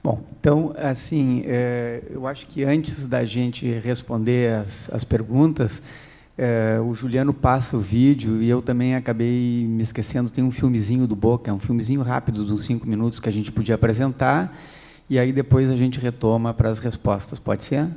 Bom, então, assim, eu acho que antes da gente responder as perguntas, o Juliano passa o vídeo e eu também acabei me esquecendo, tem um filmezinho do Boca, é um filmezinho rápido de uns 5 minutos que a gente podia apresentar, e aí depois a gente retoma para as respostas. Pode ser?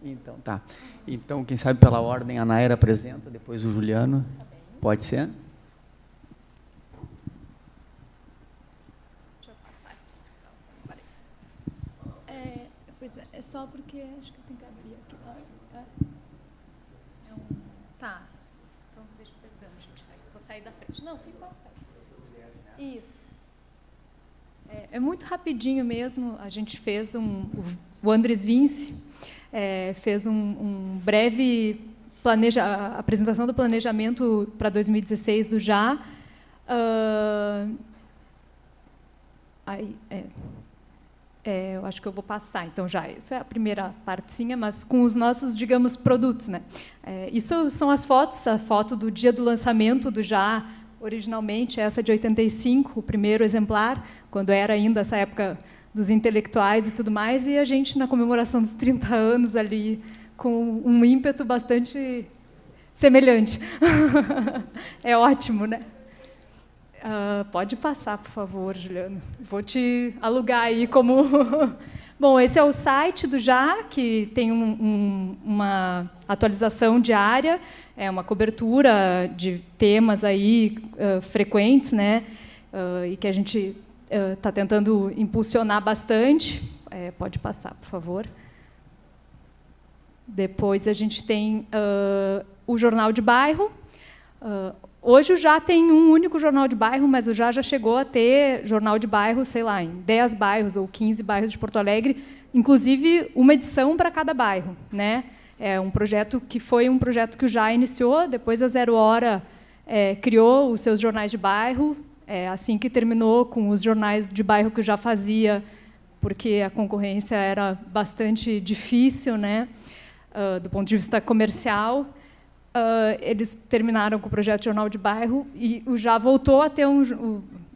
Então, tá. Então, quem sabe pela ordem, a Naira apresenta, depois o Juliano. Pode ser? Deixa eu passar aqui. Pois é só porque acho que eu tenho que abrir aqui. Tá. Então, deixa eu perdão, gente. Vou sair da frente. Não, fica à frente. Isso. É muito rapidinho mesmo. A gente fez o Andres Vince fez um breve apresentação do planejamento para 2016 do JA. Eu acho que eu vou passar, então já. Isso é a primeira partezinha, mas com os nossos, digamos, produtos, né? Isso são as fotos, a foto do dia do lançamento do JA, originalmente essa de 85, o primeiro exemplar, quando era ainda essa época dos intelectuais e tudo mais, e a gente, na comemoração dos 30 anos ali, com um ímpeto bastante semelhante. É ótimo, né? Pode passar, por favor, Juliano. Vou te alugar aí como... Bom, esse é o site do JA, que tem uma atualização diária, uma cobertura de temas aí frequentes, né? E que a gente está tentando impulsionar bastante. Pode passar, por favor. Depois a gente tem o Jornal de Bairro. Hoje o JA tem um único jornal de bairro, mas o JA já chegou a ter jornal de bairro, sei lá, em 10 bairros ou 15 bairros de Porto Alegre, inclusive uma edição para cada bairro, né? É um projeto que foi um projeto que o JA iniciou, depois a Zero Hora criou os seus jornais de bairro, assim que terminou com os jornais de bairro que eu já fazia, porque a concorrência era bastante difícil, né, do ponto de vista comercial. Eles terminaram com o projeto Jornal de Bairro e o JA voltou a ter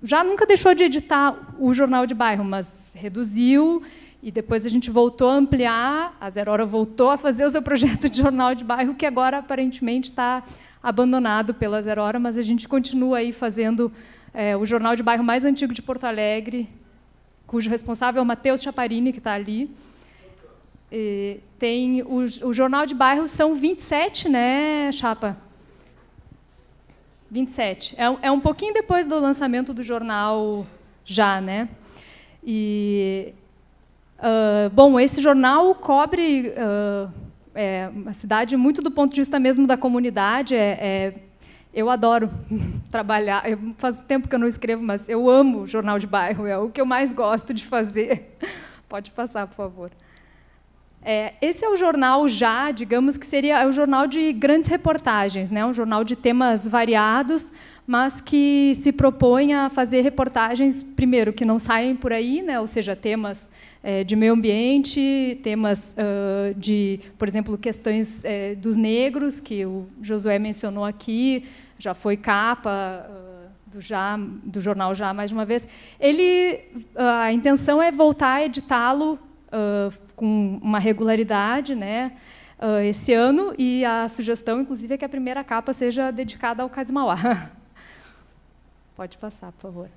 já nunca deixou de editar o Jornal de Bairro, mas reduziu, e depois a gente voltou a ampliar, a Zero Hora voltou a fazer o seu projeto de Jornal de Bairro, que agora aparentemente está abandonado pela Zero Hora, mas a gente continua aí fazendo o Jornal de Bairro mais antigo de Porto Alegre, cujo responsável é o Matheus Chaparini, que está ali. Tem o Jornal de Bairro, são 27, né, Chapa? 27. É um pouquinho depois do lançamento do jornal já, né? Bom, esse jornal cobre uma cidade muito do ponto de vista mesmo da comunidade. Eu adoro trabalhar. Faz tempo que eu não escrevo, mas eu amo jornal de bairro. É o que eu mais gosto de fazer. Pode passar, por favor. Esse é o jornal já, digamos que seria o jornal de grandes reportagens, né? Um jornal de temas variados, mas que se propõe a fazer reportagens, primeiro, que não saem por aí, né? Ou seja, temas de meio ambiente, temas de, por exemplo, questões dos negros, que o Josué mencionou aqui, já foi capa do jornal já mais de uma vez. A intenção é voltar a editá-lo com uma regularidade, né, esse ano, e a sugestão, inclusive, é que a primeira capa seja dedicada ao Cais Mauá. Pode passar, por favor.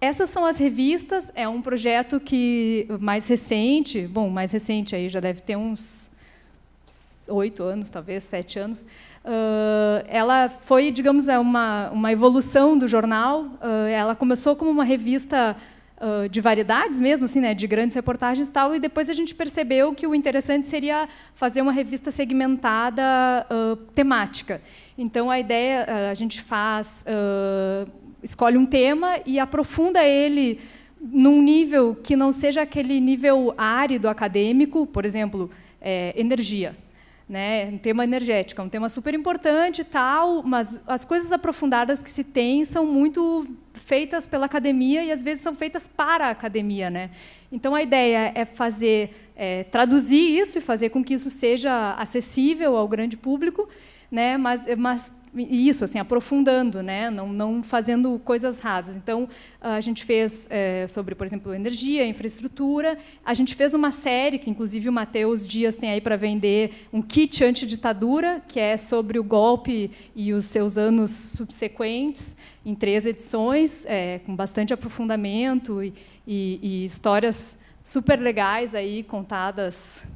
Essas são as revistas, é um projeto mais recente, mais recente, aí já deve ter uns 8 anos, talvez, 7 anos. Ela foi, digamos, uma evolução do jornal. Ela começou como uma revista de variedades mesmo, assim, né, de grandes reportagens e tal, e depois a gente percebeu que o interessante seria fazer uma revista segmentada temática. Então, a ideia, a gente escolhe um tema e aprofunda ele num nível que não seja aquele nível árido acadêmico, por exemplo, energia. né? Um tema energético, é um tema super importante e tal, mas as coisas aprofundadas que se tem são muito feitas pela academia e às vezes são feitas para a academia, né? Então a ideia é traduzir isso e fazer com que isso seja acessível ao grande público, né? Mas isso, assim, aprofundando, né? Não fazendo coisas rasas. Então, a gente fez sobre, por exemplo, energia, infraestrutura. A gente fez uma série, que inclusive o Matheus Dias tem aí para vender, um kit antiditadura, que é sobre o golpe e os seus anos subsequentes, em 3 edições, com bastante aprofundamento e histórias super legais aí, contadas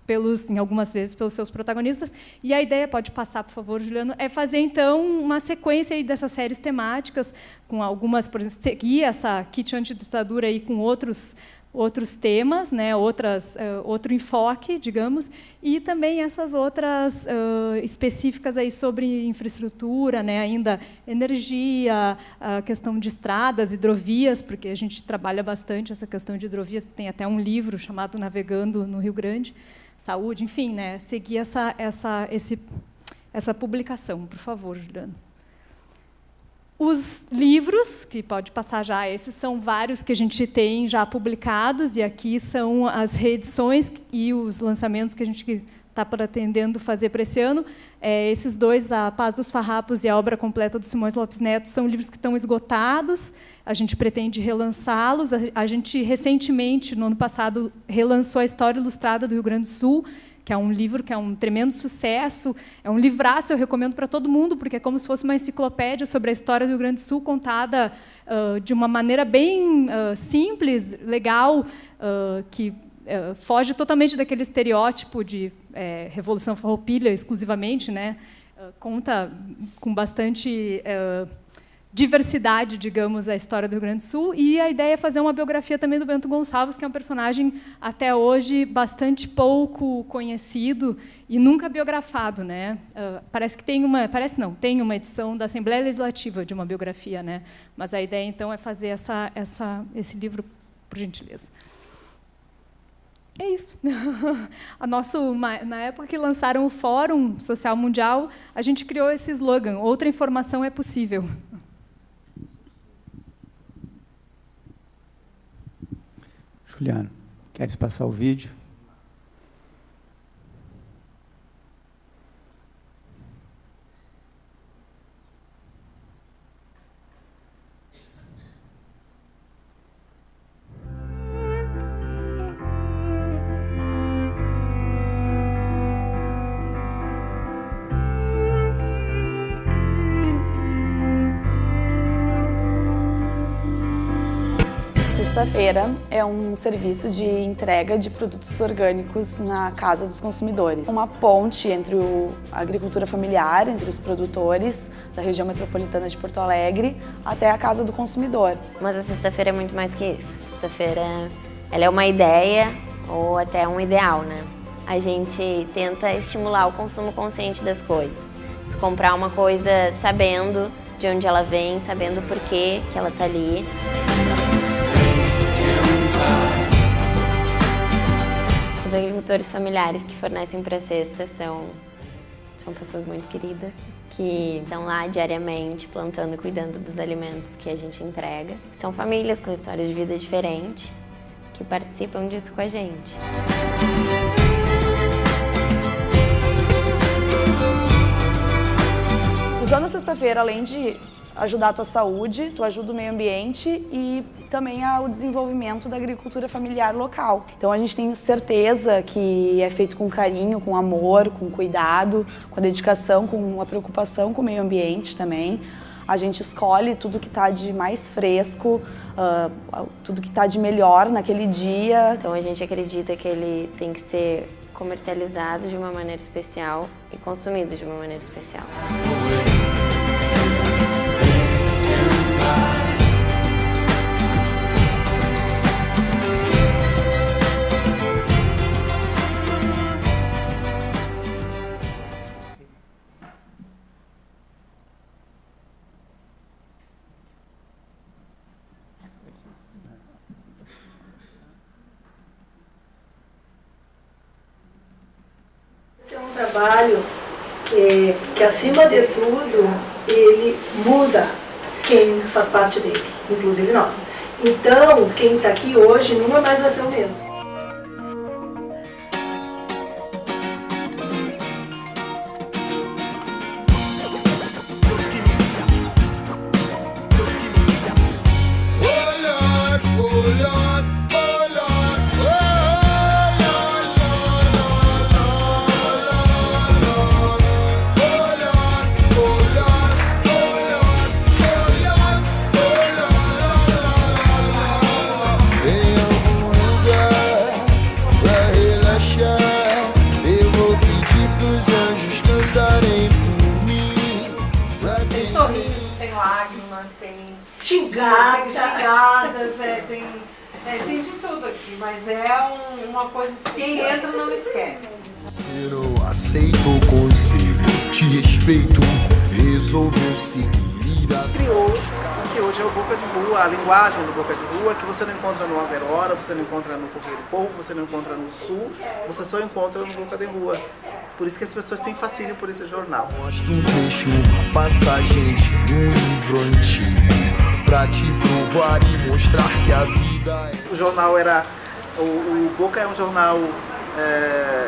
em algumas vezes pelos seus protagonistas. E a ideia, pode passar, por favor, Juliano, é fazer, então, uma sequência aí dessas séries temáticas, com algumas, por exemplo, seguir essa kit antiditadura aí com outros temas, né, outro enfoque, digamos, e também essas outras específicas aí sobre infraestrutura, né, ainda energia, a questão de estradas, hidrovias, porque a gente trabalha bastante essa questão de hidrovias, tem até um livro chamado Navegando no Rio Grande, saúde, enfim, né, seguir essa publicação, por favor, Juliano. Os livros, que pode passar já, esses são vários que a gente tem já publicados, e aqui são as reedições e os lançamentos que a gente está pretendendo fazer para esse ano. Esses dois, A Paz dos Farrapos e A Obra Completa do Simões Lopes Neto, são livros que estão esgotados, a gente pretende relançá-los. A gente, recentemente, no ano passado, relançou a História Ilustrada do Rio Grande do Sul, que é um livro que é um tremendo sucesso, é um livraço, eu recomendo para todo mundo, porque é como se fosse uma enciclopédia sobre a história do Rio Grande do Sul, contada de uma maneira bem simples, legal, que foge totalmente daquele estereótipo de Revolução Farroupilha, exclusivamente, né? Conta com bastante diversidade, digamos, a história do Rio Grande do Sul, e a ideia é fazer uma biografia também do Bento Gonçalves, que é um personagem, até hoje, bastante pouco conhecido e nunca biografado, né? Parece que tem uma edição da Assembleia Legislativa de uma biografia, né? Mas a ideia, então, é fazer esse livro, por gentileza. É isso. Na época que lançaram o Fórum Social Mundial, a gente criou esse slogan: outra informação é possível. Juliano, queres passar o vídeo? Sexta-feira é um serviço de entrega de produtos orgânicos na casa dos consumidores. Uma ponte entre a agricultura familiar, entre os produtores da região metropolitana de Porto Alegre, até a casa do consumidor. Mas a sexta-feira é muito mais que isso. A sexta-feira ela é uma ideia ou até um ideal, né? A gente tenta estimular o consumo consciente das coisas. Tu comprar uma coisa sabendo de onde ela vem, sabendo por que ela está ali. Os agricultores familiares que fornecem para a cesta são pessoas muito queridas, que estão lá diariamente plantando e cuidando dos alimentos que a gente entrega. São famílias com histórias de vida diferentes que participam disso com a gente. Usando a sexta-feira, além de ajudar a tua saúde, tu ajuda o meio ambiente e também o desenvolvimento da agricultura familiar local. Então a gente tem certeza que é feito com carinho, com amor, com cuidado, com a dedicação, com a preocupação com o meio ambiente também. A gente escolhe tudo que está de mais fresco, tudo que está de melhor naquele dia. Então a gente acredita que ele tem que ser comercializado de uma maneira especial e consumido de uma maneira especial. Esse é um trabalho trabalho que, acima de tudo, ele muda quem faz parte dele, inclusive nós. Então, quem está aqui hoje nunca mais vai ser o mesmo. Tem lágrimas, tem Xingadas, tem de tudo aqui, mas é uma coisa que quem entra não esquece. Eu aceito o conselho, te respeito, resolveu seguir. Criou o que hoje é o Boca de Rua, a linguagem do Boca de Rua, que você não encontra no A Zero Hora, você não encontra no Correio do Povo, você não encontra no Sul, você só encontra no Boca de Rua. Por isso que as pessoas têm fascínio por esse jornal. Mostra um trecho, uma passagem de um livro antigo, pra te provar e mostrar que a vida é... O jornal era... O Boca é um jornal...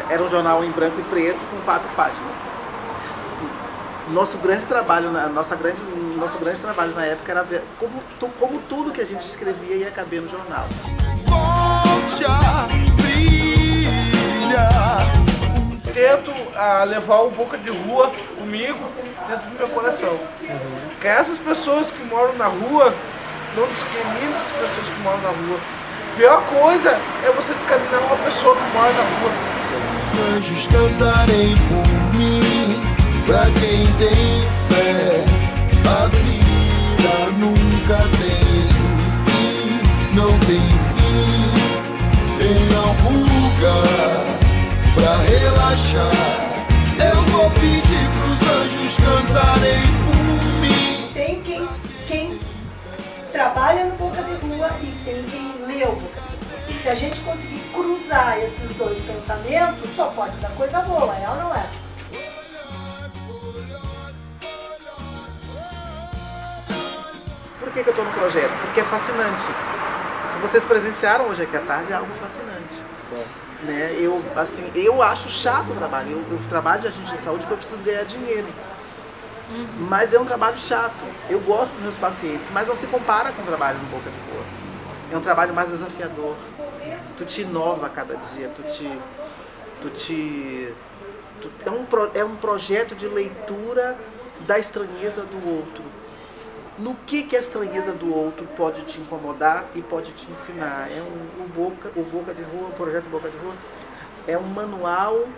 era um jornal em branco e preto com 4 páginas. Nosso grande trabalho na época era ver como tudo que a gente escrevia ia caber no jornal. Volte a brilhar. Tento levar o Boca de Rua comigo dentro do meu coração. Porque essas pessoas que moram na rua, não discrimina essas pessoas que moram na rua. A pior coisa é você discriminar uma pessoa que mora na rua. Os anjos cantarem por mim, pra quem tem fé, a vida nunca tem fim, não tem fim. Em algum lugar pra relaxar, eu vou pedir pros anjos cantarem por mim. Tem quem trabalha no Boca de Rua e tem quem lê o Boca de Rua. Se a gente conseguir cruzar esses dois pensamentos, só pode dar coisa boa, é ou não é? Por que eu estou no projeto? Porque é fascinante. O que vocês presenciaram hoje aqui à tarde é algo fascinante. Né? Eu acho chato o trabalho. Eu trabalho de agente de saúde porque eu preciso ganhar dinheiro. Mas é um trabalho chato. Eu gosto dos meus pacientes, mas não se compara com o trabalho no Boca de Rua. É um trabalho mais desafiador. Tu te inova a cada dia. É um projeto de leitura da estranheza do outro. No que a estranheza do outro pode te incomodar e pode te ensinar. O Boca de Rua, o projeto Boca de Rua, é um manual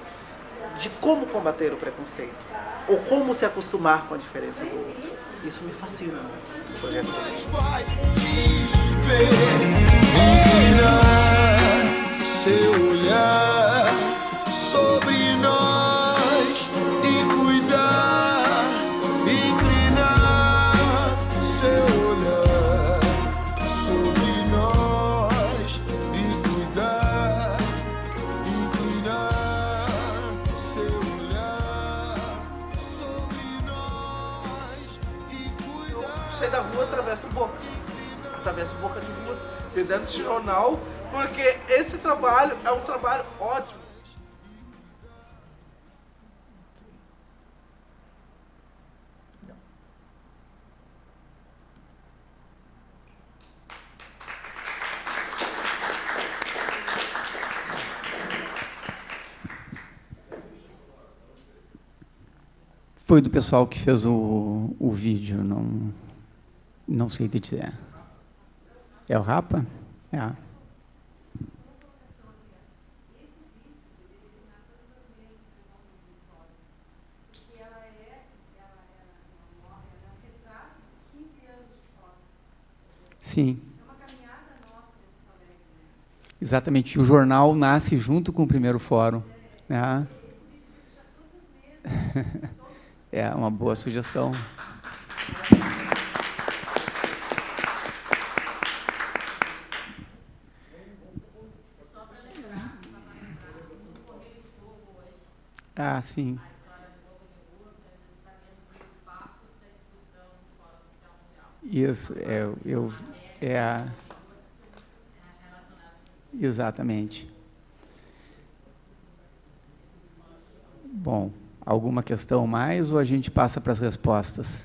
de como combater o preconceito, ou como se acostumar com a diferença do outro. Isso me fascina no projeto Boca de Rua. Inclinar seu olhar sobre nós e cuidar. Inclinar seu olhar sobre nós e cuidar. Inclinar seu olhar sobre nós e cuidar. Eu saí da rua através do Boca de Rua, dentro desse jornal, porque esse trabalho é um trabalho ótimo. Foi do pessoal que fez o vídeo, não sei te dizer. É o Rapa? É. Sim. Exatamente. O jornal nasce junto com o primeiro fórum. Né? É uma boa sugestão. Ah, sim. Isso, exatamente. Bom, alguma questão mais ou a gente passa para as respostas?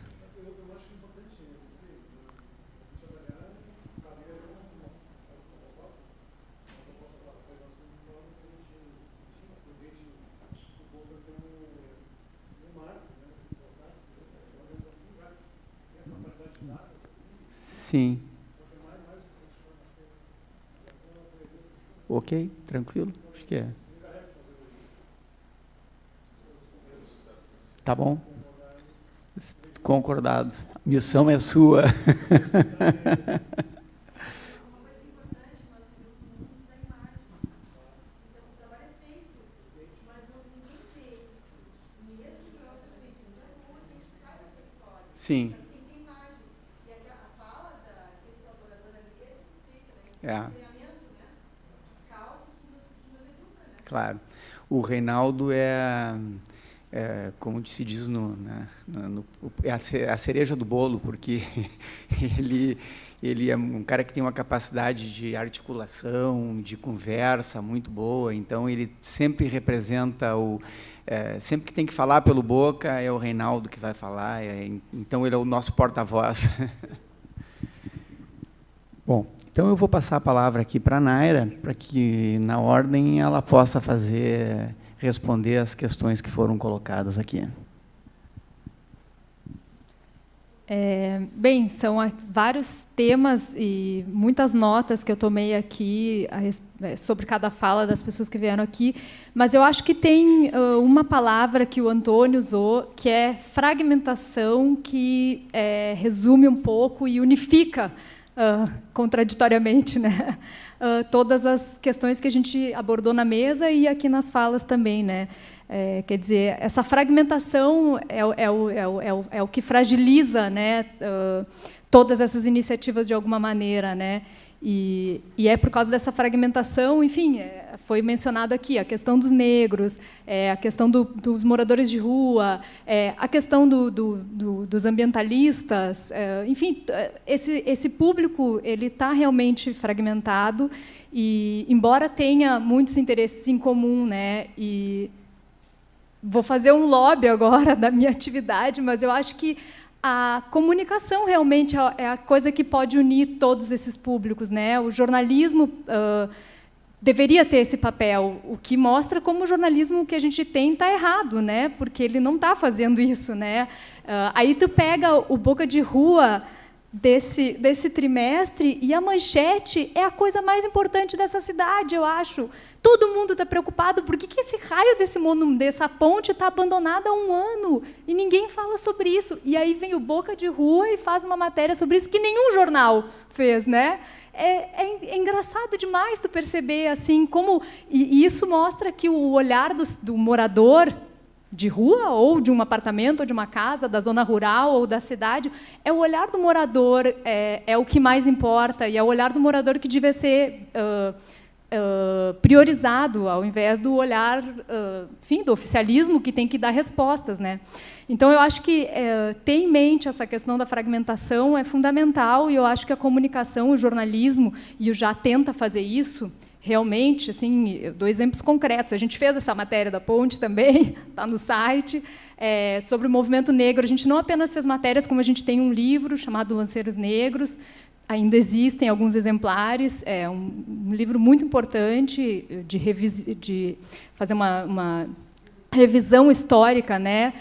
Sim. Ok, tranquilo, acho que é. Tá bom? Concordado. A missão é sua. Sim. Claro. O Reinaldo como se diz é a cereja do bolo, porque ele é um cara que tem uma capacidade de articulação, de conversa muito boa, então ele sempre representa sempre que tem que falar pelo boca, é o Reinaldo que vai falar, então ele é o nosso porta-voz. Bom, então eu vou passar a palavra aqui para a Naira, para que, na ordem, ela possa responder as questões que foram colocadas aqui. Bem, são vários temas e muitas notas que eu tomei aqui sobre cada fala das pessoas que vieram aqui, mas eu acho que tem uma palavra que o Antônio usou, que é fragmentação, que resume um pouco e unifica, contraditoriamente, né? Todas as questões que a gente abordou na mesa e aqui nas falas também, né? Quer dizer, essa fragmentação é o que fragiliza, né, todas essas iniciativas de alguma maneira, né? E é por causa dessa fragmentação, enfim, foi mencionado aqui a questão dos negros, a questão dos moradores de rua, a questão dos ambientalistas, enfim, esse público ele está realmente fragmentado e, embora tenha muitos interesses em comum, né, e vou fazer um lobby agora da minha atividade, mas eu acho que a comunicação realmente é a coisa que pode unir todos esses públicos, né? O jornalismo deveria ter esse papel, o que mostra como o jornalismo que a gente tem está errado, né? Porque ele não está fazendo isso, né? Aí tu pega o Boca de Rua desse trimestre e a manchete é a coisa mais importante dessa cidade, eu acho. Todo mundo está preocupado por que esse raio dessa ponte está abandonada há 1 ano e ninguém fala sobre isso. E aí vem o Boca de Rua e faz uma matéria sobre isso que nenhum jornal fez, né? É engraçado demais tu perceber assim como e isso mostra que o olhar do morador de rua ou de um apartamento ou de uma casa da zona rural ou da cidade, é o olhar do morador é o que mais importa e é o olhar do morador que deve ser priorizado ao invés do olhar, enfim, do oficialismo que tem que dar respostas, né? Então eu acho que ter em mente essa questão da fragmentação é fundamental e eu acho que a comunicação, o jornalismo e o Já tenta fazer isso. Realmente, assim, eu dou exemplos concretos. A gente fez essa matéria da ponte também, está no site, sobre o movimento negro. A gente não apenas fez matérias, como a gente tem um livro chamado Lanceiros Negros, ainda existem alguns exemplares, é um livro muito importante de fazer uma revisão histórica, né?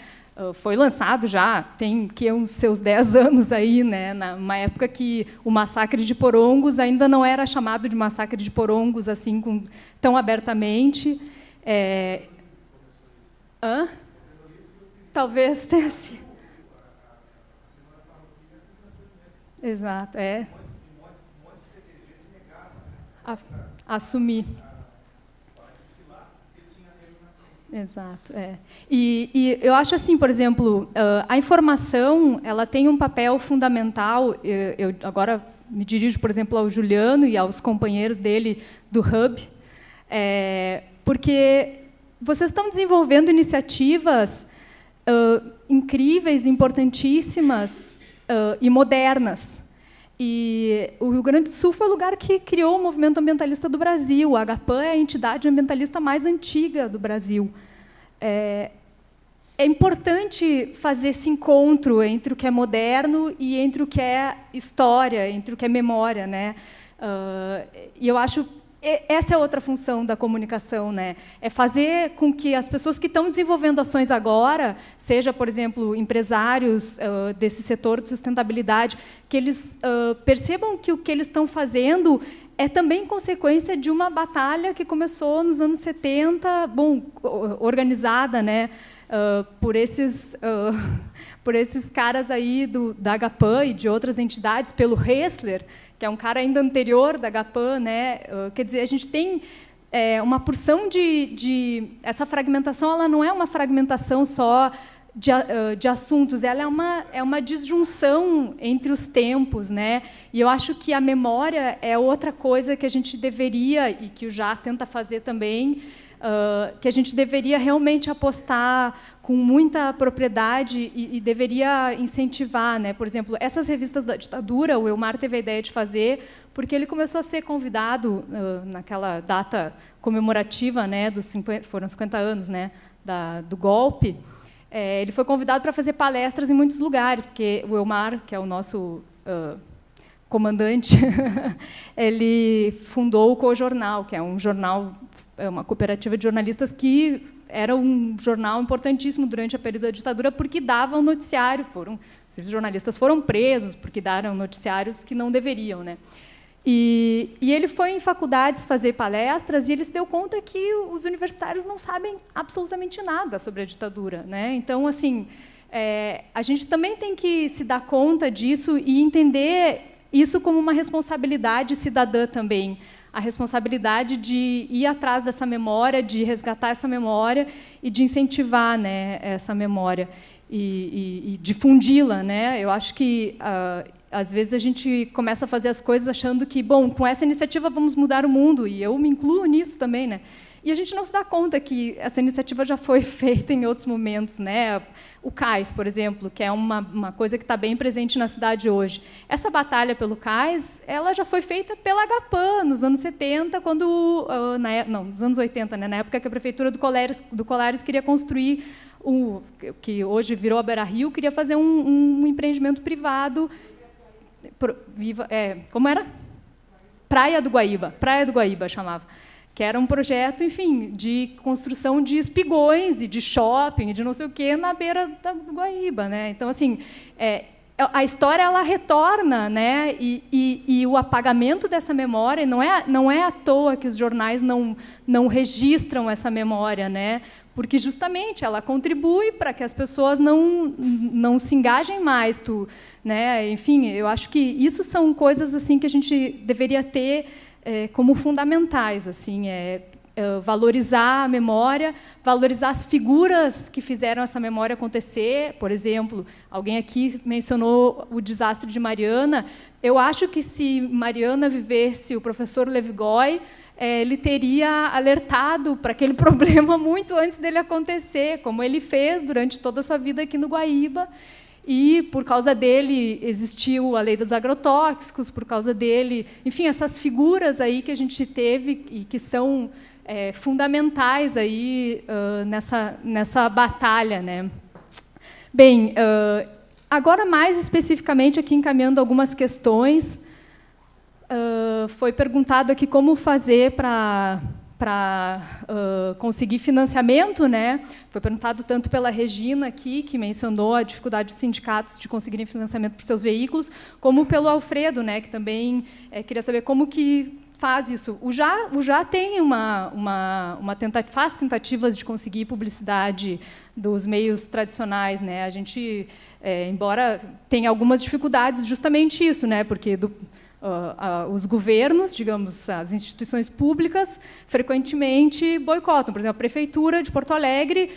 Foi lançado já, tem uns seus 10 anos aí, né, numa época que o massacre de Porongos ainda não era chamado de massacre de Porongos assim tão abertamente. Talvez tenha sido. Exato, assumir. Exato, E eu acho assim, por exemplo, a informação ela tem um papel fundamental. Eu agora me dirijo, por exemplo, ao Juliano e aos companheiros dele do Hub, porque vocês estão desenvolvendo iniciativas incríveis, importantíssimas e modernas. E o Rio Grande do Sul foi o lugar que criou o movimento ambientalista do Brasil. A Agapan é a entidade ambientalista mais antiga do Brasil. É importante fazer esse encontro entre o que é moderno e entre o que é história, entre o que é memória, né? E eu acho essa é outra função da comunicação, né? É fazer com que as pessoas que estão desenvolvendo ações agora, seja, por exemplo, empresários desse setor de sustentabilidade, que eles percebam que o que eles estão fazendo é também consequência de uma batalha que começou nos anos 70, organizada, né? Por esses caras aí da Agapan e de outras entidades, pelo Hessler, que é um cara ainda anterior da Agapan, né? Quer dizer, a gente tem uma porção essa fragmentação, ela não é uma fragmentação só de assuntos, ela é uma disjunção entre os tempos, né? E eu acho que a memória é outra coisa que a gente deveria, e que o Já tenta fazer também, que a gente deveria realmente apostar com muita propriedade e deveria incentivar, né? Por exemplo, essas revistas da ditadura, o Elmar teve a ideia de fazer, porque ele começou a ser convidado naquela data comemorativa, né, foram 50 anos, né, do golpe. Ele foi convidado para fazer palestras em muitos lugares, porque o Elmar, que é o nosso comandante, ele fundou o Cojornal, que é um jornal, uma cooperativa de jornalistas que era um jornal importantíssimo durante a período da ditadura, porque dava um noticiário. Os jornalistas foram presos porque deram noticiários que não deveriam, né? E ele foi em faculdades fazer palestras e ele se deu conta que os universitários não sabem absolutamente nada sobre a ditadura, né? Então, assim, a gente também tem que se dar conta disso e entender isso como uma responsabilidade cidadã também. A responsabilidade de ir atrás dessa memória, de resgatar essa memória e de incentivar, né, essa memória e difundi-la, né? Eu acho que às vezes a gente começa a fazer as coisas achando que, bom, com essa iniciativa vamos mudar o mundo, e eu me incluo nisso também, né? E a gente não se dá conta que essa iniciativa já foi feita em outros momentos, né? O cais, por exemplo, que é uma coisa que está bem presente na cidade hoje. Essa batalha pelo cais, ela já foi feita pela Agapan nos anos 70, nos anos 80, né? Na época que a prefeitura do Colares queria construir que hoje virou a Beira Rio, queria fazer um empreendimento privado. Como era? Praia do Guaíba chamava. Que era um projeto, enfim, de construção de espigões e de shopping e de não sei o quê na beira do Guaíba, né? Então, assim, a história ela retorna, né? E o apagamento dessa memória não é à toa que os jornais não registram essa memória, né? Porque justamente ela contribui para que as pessoas não se engajem mais, né? Enfim, eu acho que isso são coisas assim que a gente deveria ter como fundamentais, assim, valorizar a memória, valorizar as figuras que fizeram essa memória acontecer. Por exemplo, alguém aqui mencionou o desastre de Mariana. Eu acho que se Mariana vivesse o professor Levigoy, ele teria alertado para aquele problema muito antes dele acontecer, como ele fez durante toda a sua vida aqui no Guaíba. E, por causa dele, existiu a lei dos agrotóxicos, por causa dele... Enfim, essas figuras aí que a gente teve e que são fundamentais aí, nessa batalha, né? Bem, agora, mais especificamente, aqui encaminhando algumas questões, foi perguntado aqui como fazer para conseguir financiamento, né? Foi perguntado tanto pela Regina aqui, que mencionou a dificuldade dos sindicatos de conseguirem financiamento para os seus veículos, como pelo Alfredo, né? Que também queria saber como que faz isso. O Já tem faz tentativas de conseguir publicidade dos meios tradicionais, né? A gente, embora tenha algumas dificuldades, justamente isso, né? Porque os governos, digamos, as instituições públicas, frequentemente boicotam. Por exemplo, a Prefeitura de Porto Alegre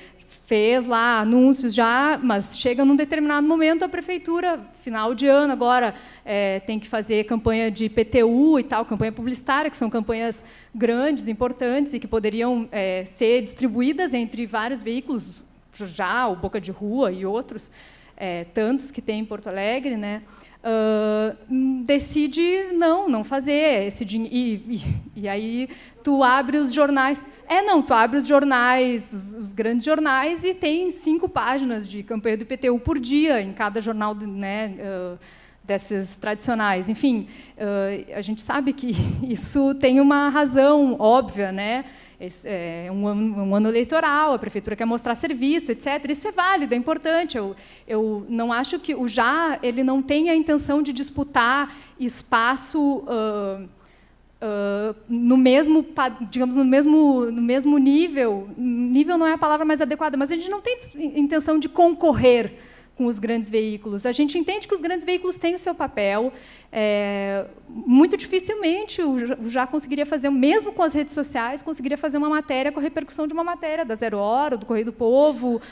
fez lá anúncios já, mas chega num determinado momento a prefeitura, final de ano agora, tem que fazer campanha de IPTU e tal, campanha publicitária, que são campanhas grandes, importantes e que poderiam ser distribuídas entre vários veículos, já o Boca de Rua e outros, tantos que tem em Porto Alegre, né? Decide não fazer esse e aí tu abre os jornais. Tu abre os jornais, os grandes jornais, e tem 5 páginas de campanha do IPTU por dia em cada jornal, né, desses tradicionais. Enfim, a gente sabe que isso tem uma razão óbvia, né? É um ano eleitoral, a prefeitura quer mostrar serviço, etc. Isso é válido, é importante. Eu não acho que o JA ele não tem a intenção de disputar espaço no mesmo, digamos, no mesmo nível. Nível não é a palavra mais adequada, mas a gente não tem intenção de concorrer com os grandes veículos. A gente entende que os grandes veículos têm o seu papel. Muito dificilmente o JA conseguiria fazer, mesmo com as redes sociais, conseguiria fazer uma matéria com a repercussão de uma matéria da Zero Hora, do Correio do Povo.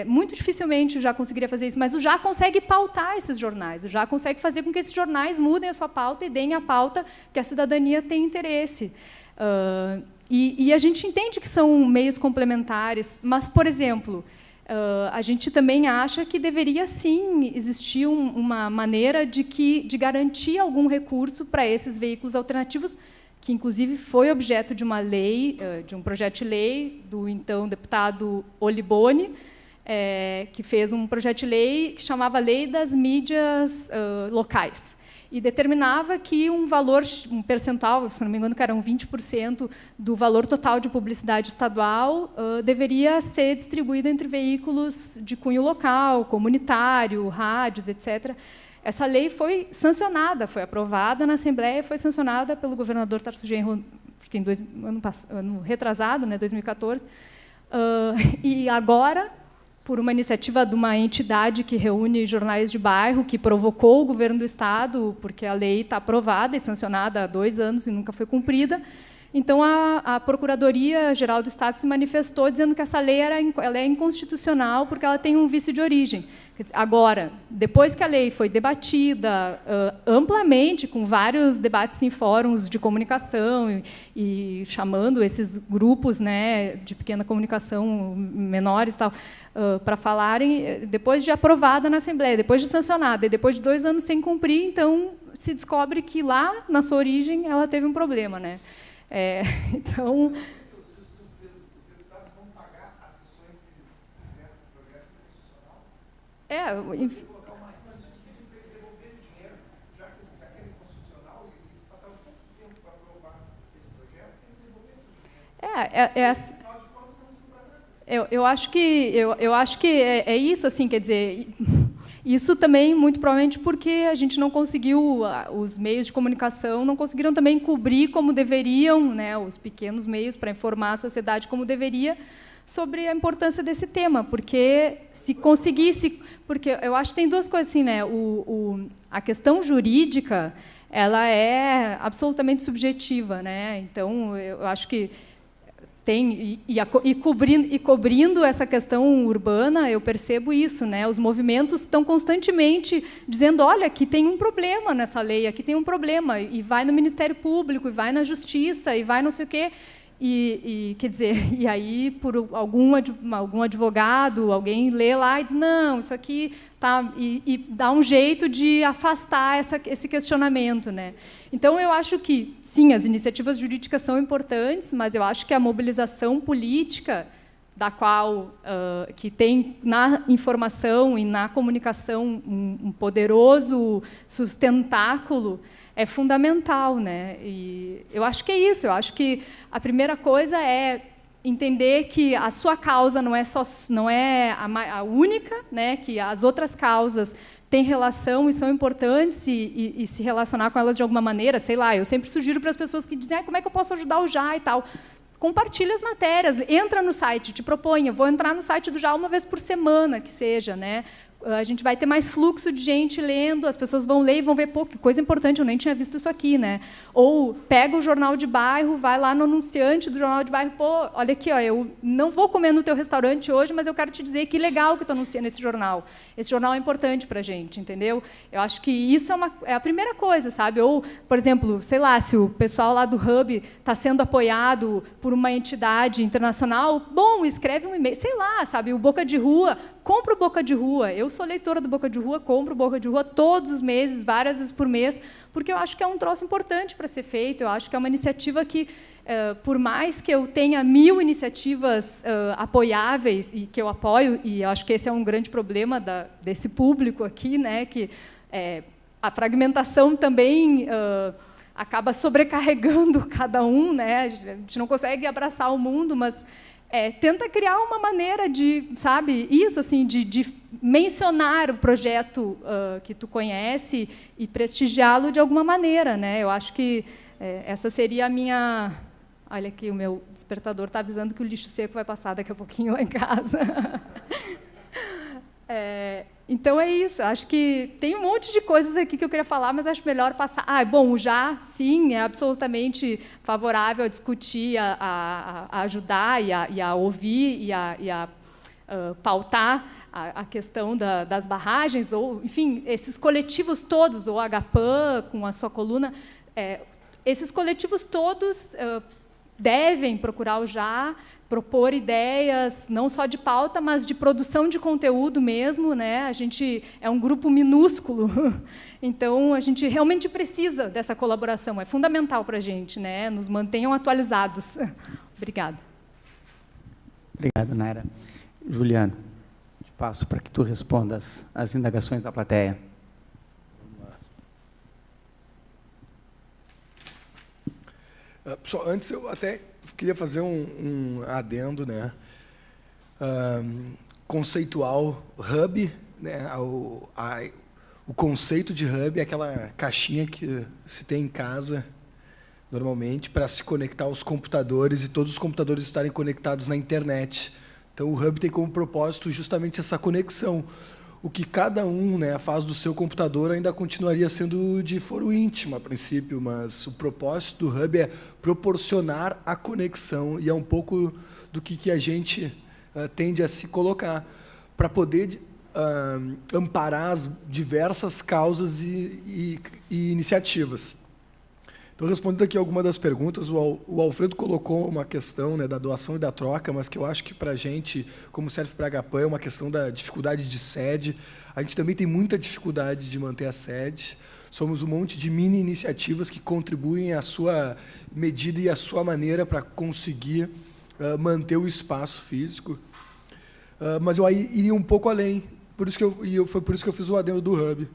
Muito dificilmente o JA conseguiria fazer isso, mas o JA consegue pautar esses jornais, o JA consegue fazer com que esses jornais mudem a sua pauta e deem a pauta que a cidadania tem interesse. E a gente entende que são meios complementares, mas, por exemplo, a gente também acha que deveria, sim, existir uma maneira de garantir algum recurso para esses veículos alternativos, que, inclusive, foi objeto de uma lei, de um projeto de lei do, então, deputado Olibone, que fez um projeto de lei que chamava Lei das Mídias Locais, e determinava que um percentual, se não me engano, que eram 20% do valor total de publicidade estadual, deveria ser distribuído entre veículos de cunho local, comunitário, rádios, etc. Essa lei foi sancionada, foi aprovada na Assembleia, foi sancionada pelo governador Tarcísio Genro, acho que ano retrasado, né, 2014, e agora, por uma iniciativa de uma entidade que reúne jornais de bairro, que provocou o governo do Estado, porque a lei está aprovada e sancionada há 2 anos e nunca foi cumprida. Então, a Procuradoria-Geral do Estado se manifestou dizendo que essa lei ela é inconstitucional porque ela tem um vício de origem. Agora, depois que a lei foi debatida amplamente, com vários debates em fóruns de comunicação e chamando esses grupos, né, de pequena comunicação, menores e tal, para falarem, depois de aprovada na Assembleia, depois de sancionada e depois de 2 anos sem cumprir, então se descobre que lá, na sua origem, ela teve um problema, né? Então, eu acho que é isso, assim, quer dizer, isso também, muito provavelmente, porque a gente não conseguiu, os meios de comunicação não conseguiram também cobrir como deveriam, né, os pequenos meios para informar a sociedade como deveria sobre a importância desse tema, porque se conseguisse, porque eu acho que tem 2 coisas assim, né, a questão jurídica, ela é absolutamente subjetiva, né, então eu acho que tem, cobrindo essa questão urbana, eu percebo isso, né? Os movimentos estão constantemente dizendo, olha, aqui tem um problema nessa lei, aqui tem um problema, e vai no Ministério Público, e vai na Justiça, e vai não sei o quê. Quer dizer, e aí, por algum advogado, alguém lê lá e diz, não, isso aqui tá, e dá um jeito de afastar esse questionamento, né? Então, eu acho que, sim, as iniciativas jurídicas são importantes, mas eu acho que a mobilização política, da qual que tem na informação e na comunicação um poderoso sustentáculo, é fundamental, né? E eu acho que é isso. Eu acho que a primeira coisa é entender que a sua causa não é a única, né? Que as outras causas têm relação e são importantes e se relacionar com elas de alguma maneira, sei lá. Eu sempre sugiro para as pessoas que dizem, como é que eu posso ajudar o JA e tal. Compartilha as matérias, entra no site, te proponha, vou entrar no site do JA uma vez por semana, que seja, né? a gente vai ter mais fluxo de gente lendo, as pessoas vão ler e vão ver, pô, que coisa importante, eu nem tinha visto isso aqui, né? Ou pega o jornal de bairro, vai lá no anunciante do jornal de bairro, pô, olha aqui, ó, eu não vou comer no teu restaurante hoje, mas eu quero te dizer que legal que tu anuncia nesse jornal. Esse jornal é importante para a gente, entendeu? Eu acho que isso é a primeira coisa, sabe? Ou, por exemplo, sei lá, se o pessoal lá do Hub está sendo apoiado por uma entidade internacional, bom, escreve um e-mail, sei lá, sabe? O Boca de Rua, compra o Boca de Rua. Eu sou leitora do Boca de Rua, compro o Boca de Rua todos os meses, várias vezes por mês, porque eu acho que é um troço importante para ser feito, eu acho que é uma iniciativa que, por mais que eu tenha 1000 iniciativas apoiáveis, e que eu apoio, e eu acho que esse é um grande problema desse público aqui, né, que a fragmentação também acaba sobrecarregando cada um, né, a gente não consegue abraçar o mundo, mas tenta criar uma maneira de, sabe, isso, assim, de mencionar o projeto que tu conhece e prestigiá-lo de alguma maneira, né? Eu acho que essa seria a minha... Olha aqui, o meu despertador está avisando que o lixo seco vai passar daqui a pouquinho lá em casa. Então é isso, acho que tem um monte de coisas aqui que eu queria falar, mas acho melhor passar. Bom, o Já, sim, é absolutamente favorável a discutir, a ajudar e a ouvir e a pautar a questão das barragens, ou, enfim, esses coletivos todos, ou a HPAN, com a sua coluna, esses coletivos todos devem procurar o Já, propor ideias, não só de pauta, mas de produção de conteúdo mesmo, né? A gente é um grupo minúsculo, então a gente realmente precisa dessa colaboração, é fundamental para a gente, né? Nos mantenham atualizados. Obrigada. Obrigado, Naira. Juliano, te passo para que tu respondas às indagações da plateia. Pessoal, antes eu até queria fazer um adendo, né, conceitual. Hub, né, o conceito de hub é aquela caixinha que se tem em casa, normalmente, para se conectar aos computadores e todos os computadores estarem conectados na internet. Então, o hub tem como propósito justamente essa conexão. O que cada um, né, faz do seu computador ainda continuaria sendo de foro íntimo, a princípio, mas o propósito do Hub é proporcionar a conexão, e é um pouco do que a gente tende a se colocar, para poder amparar as diversas causas e iniciativas. Então, respondendo aqui algumas das perguntas, o Alfredo colocou uma questão, né, da doação e da troca, mas que eu acho que, para a gente, como serve para a HPAN, é uma questão da dificuldade de sede. A gente também tem muita dificuldade de manter a sede. Somos um monte de mini-iniciativas que contribuem à sua medida e à sua maneira para conseguir manter o espaço físico. Mas eu aí iria um pouco além. Foi por isso que eu fiz o adendo do Hub.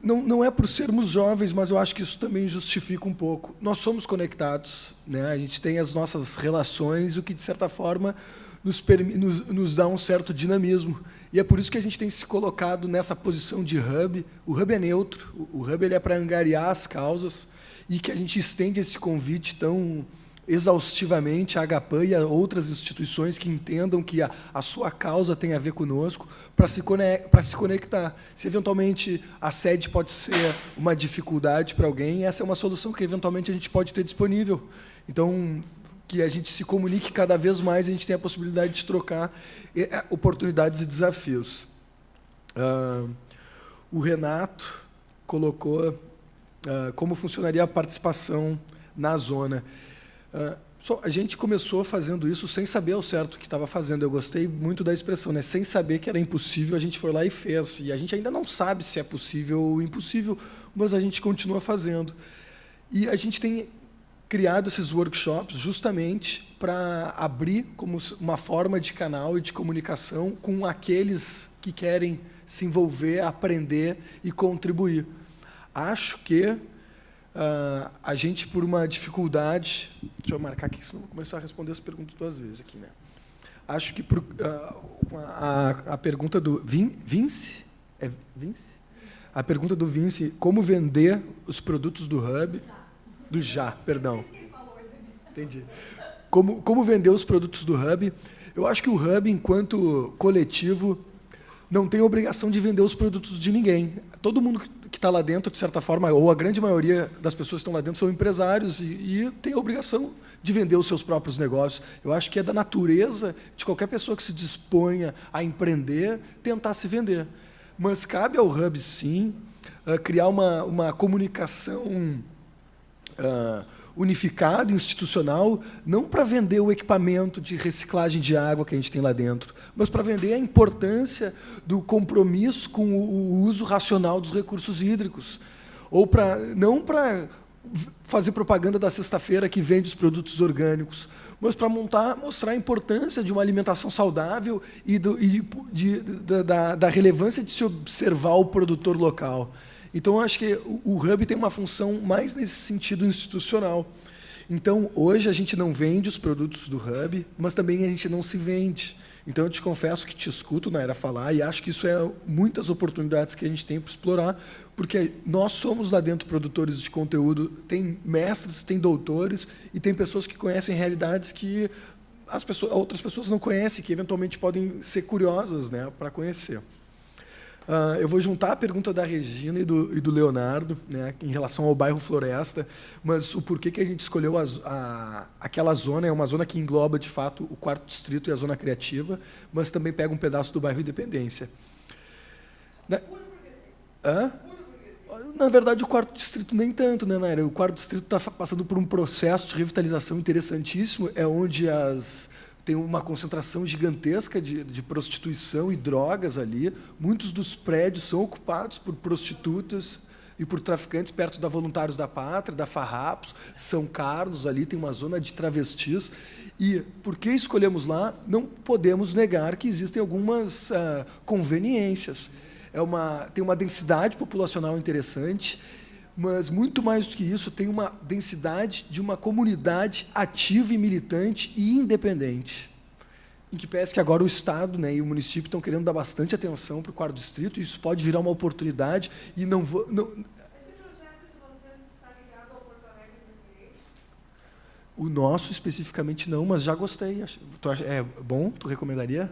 Não é por sermos jovens, mas eu acho que isso também justifica um pouco. Nós somos conectados, né? A gente tem as nossas relações, o que, de certa forma, nos dá um certo dinamismo. E é por isso que a gente tem se colocado nessa posição de hub. O hub é neutro, o hub ele é para angariar as causas, e que a gente estende esse convite tão exaustivamente à HPAN e a outras instituições que entendam que a sua causa tem a ver conosco, para se conectar. Se, eventualmente, a sede pode ser uma dificuldade para alguém, essa é uma solução que, eventualmente, a gente pode ter disponível. Então, que a gente se comunique cada vez mais, a gente tem a possibilidade de trocar oportunidades e desafios. O Renato colocou como funcionaria a participação na zona. A gente começou fazendo isso sem saber ao certo o que estava fazendo. Eu gostei muito da expressão, né? Sem saber que era impossível, a gente foi lá e fez. E a gente ainda não sabe se é possível ou impossível, mas a gente continua fazendo. E a gente tem criado esses workshops justamente para abrir como uma forma de canal e de comunicação com aqueles que querem se envolver, aprender e contribuir. Acho que a gente, por uma dificuldade... Deixa eu marcar aqui, senão vou começar a responder as perguntas 2 vezes aqui, né? Acho que a pergunta do Vince... É Vince? A pergunta do Vince, como vender os produtos do Hub... Do Já, perdão. Entendi. Como vender os produtos do Hub? Eu acho que o Hub, enquanto coletivo, não tem obrigação de vender os produtos de ninguém. Todo mundo que está lá dentro, de certa forma, ou a grande maioria das pessoas que estão lá dentro são empresários e tem a obrigação de vender os seus próprios negócios. Eu acho que é da natureza de qualquer pessoa que se disponha a empreender, tentar se vender. Mas cabe ao Hub, sim, criar uma comunicação unificada, institucional, não para vender o equipamento de reciclagem de água que a gente tem lá dentro, mas para vender a importância do compromisso com o uso racional dos recursos hídricos. Ou não para fazer propaganda da sexta-feira que vende os produtos orgânicos, mas para mostrar a importância de uma alimentação saudável e da relevância de se observar o produtor local. Então, eu acho que o Hub tem uma função mais nesse sentido institucional. Então, hoje, a gente não vende os produtos do Hub, mas também a gente não se vende. Então, eu te confesso que te escuto, Naira, falar, e acho que isso é muitas oportunidades que a gente tem para explorar, porque nós somos lá dentro produtores de conteúdo, tem mestres, tem doutores, e tem pessoas que conhecem realidades que outras pessoas não conhecem, que eventualmente podem ser curiosas, né, para conhecer. Eu vou juntar a pergunta da Regina e do Leonardo, né, em relação ao bairro Floresta, mas o porquê que a gente escolheu aquela zona, é uma zona que engloba, de fato, o 4º Distrito e a Zona Criativa, mas também pega um pedaço do bairro Independência. Na verdade, o 4º Distrito nem tanto, né, Naira? O 4º Distrito está passando por um processo de revitalização interessantíssimo, é onde tem uma concentração gigantesca de prostituição e drogas ali. Muitos dos prédios são ocupados por prostitutas e por traficantes perto da Voluntários da Pátria, da Farrapos, São Carlos, ali tem uma zona de travestis. E por que escolhemos lá? Não podemos negar que existem algumas conveniências. Tem uma densidade populacional interessante, mas, muito mais do que isso, tem uma densidade de uma comunidade ativa e militante e independente. Em que parece que agora o Estado, né, e o município estão querendo dar bastante atenção para o 4º Distrito, e isso pode virar uma oportunidade. E não. Esse projeto de vocês está ligado ao Porto Alegre 2020? O nosso, especificamente, não, mas já gostei. É bom? Tu recomendaria?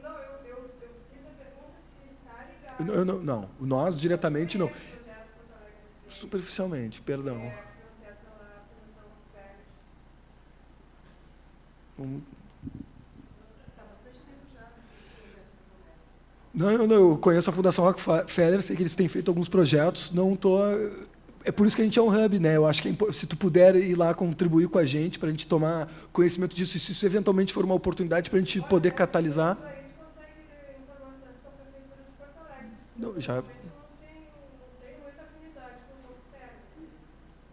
Não, eu fiz a pergunta se está ligado. Não, nós, diretamente, não. Superficialmente, perdão. Não, eu conheço a Fundação Rockefeller, sei que eles têm feito alguns projetos, é por isso que a gente é um hub, né? Eu acho que se tu puder ir lá contribuir com a gente, para a gente tomar conhecimento disso, e se isso eventualmente for uma oportunidade para a gente poder catalisar. Não, já.